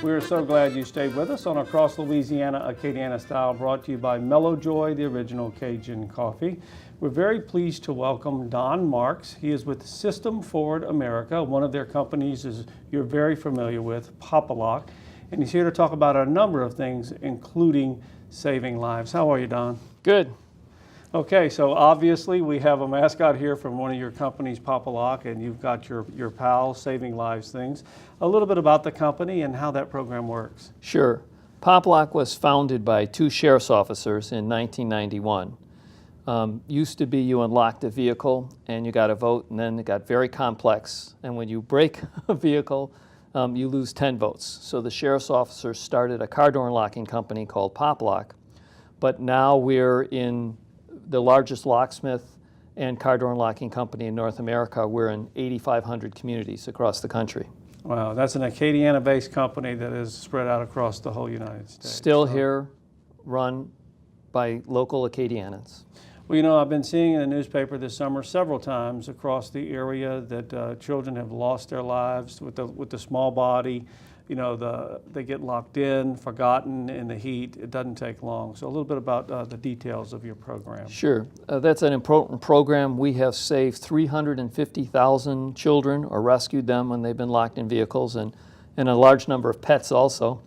We are so glad you stayed with us on Across Louisiana, Acadiana Style, brought to you by Mellow Joy, the original Cajun coffee. We're very pleased to welcome Don Marks. He is with System Forward America. One of their companies is you're very familiar with, Lock ALAC, and he's here to talk about a number of things, including saving lives. How are you, Don? Good. Okay, so obviously we have a mascot here from one of your companies, Lock ALAC, and you've got your pals, Saving Lives things. A little bit about the company and how that program works. Sure. Lock ALAC was founded by two sheriff's officers in 1991. Used to be you unlocked a vehicle and you got a vote, and then it got very complex. And when you break a vehicle, you lose 10 votes. So the sheriff's officers started a car door unlocking company called Lock ALAC. But now we're in the largest locksmith and car door unlocking company in North America. We're in 8,500 communities across the country. Wow, that's an Acadiana-based company that is spread out across the whole United States. Still here, run by local Acadianans. Well, you know, I've been seeing in the newspaper this summer several times across the area that children have lost their lives with the small body. You know, they get locked in, forgotten in the heat. It doesn't take long. So a little bit about the details of your program. Sure. That's an important program. We have saved 350,000 children or rescued them when they've been locked in vehicles, and a large number of pets also.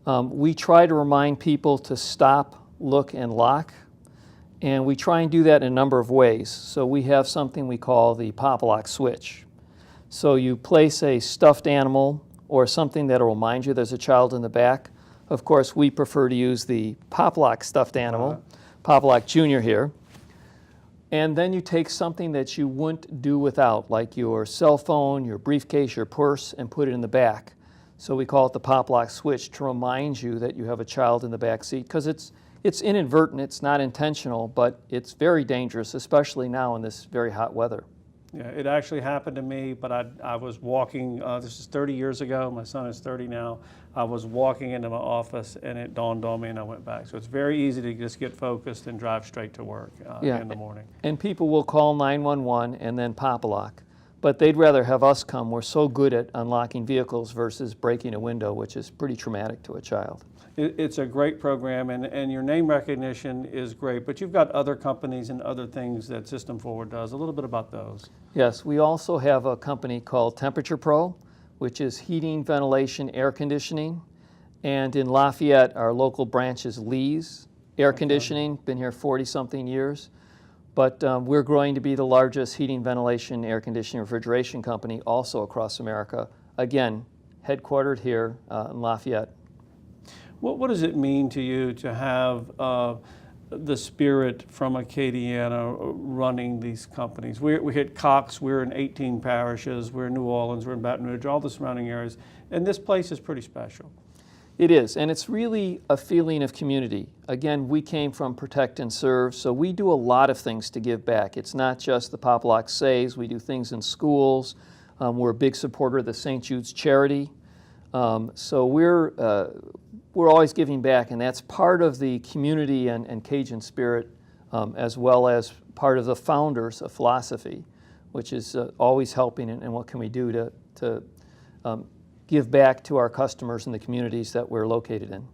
We try to remind people to stop, look, and lock. And we try and do that in a number of ways. So we have something we call the Lock ALAC switch. So you place a stuffed animal or something that will remind you there's a child in the back. Of course, we prefer to use the Lock ALAC stuffed animal, Lock ALAC Jr. here. And then you take something that you wouldn't do without, like your cell phone, your briefcase, your purse, and put it in the back. So we call it the Lock ALAC switch to remind you that you have a child in the back seat, because it's inadvertent, it's not intentional, but it's very dangerous, especially now in this very hot weather. Yeah, it actually happened to me, but I was walking, this is 30 years ago, my son is 30 now. I was walking into my office and it dawned on me and I went back. So it's very easy to just get focused and drive straight to work in the morning. And people will call 911 and then Lock ALAC, but they'd rather have us come. We're so good at unlocking vehicles versus breaking a window, which is pretty traumatic to a child. It's a great program, and your name recognition is great, but you've got other companies and other things that System Forward does. A little bit about those. Yes, we also have a company called Temperature Pro, which is heating, ventilation, air conditioning. And in Lafayette, our local branch is Lee's Air Conditioning, been here 40-something years. But we're growing to be the largest heating, ventilation, air conditioning, refrigeration company also across America. Again, headquartered here in Lafayette. What does it mean to you to have the spirit from Acadiana running these companies? We hit Cox, we're in 18 parishes, we're in New Orleans, we're in Baton Rouge, all the surrounding areas, and this place is pretty special. It is, and it's really a feeling of community. Again, we came from Protect and Serve, so we do a lot of things to give back. It's not just the Lock ALAC Saves, we do things in schools. We're a big supporter of the St. Jude's charity. So we're always giving back, and that's part of the community and Cajun spirit, as well as part of the founders' philosophy, which is always helping and what can we do to give back to our customers in the communities that we're located in.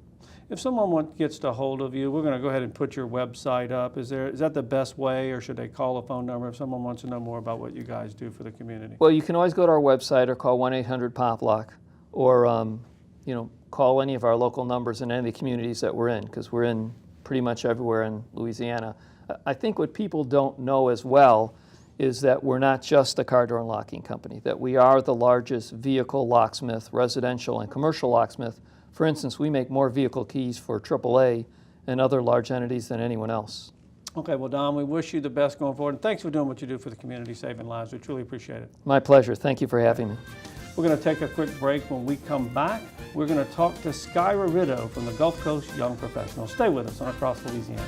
If someone gets a hold of you, we're going to go ahead and put your website up. Is that the best way, or should they call a phone number if someone wants to know more about what you guys do for the community? Well, you can always go to our website or call 1-800-Lock ALAC, or call any of our local numbers in any of the communities that we're in, because we're in pretty much everywhere in Louisiana. I think what people don't know as well is that we're not just a car door unlocking company, that we are the largest vehicle locksmith, residential and commercial locksmith. For instance, we make more vehicle keys for AAA and other large entities than anyone else. Okay, well, Don, we wish you the best going forward, and thanks for doing what you do for the community, saving lives. We truly appreciate it. My pleasure. Thank you for having me. We're going to take a quick break. When we come back, we're going to talk to Skyra Rideau from the Gulf Coast Young Professionals. Stay with us on Across Louisiana.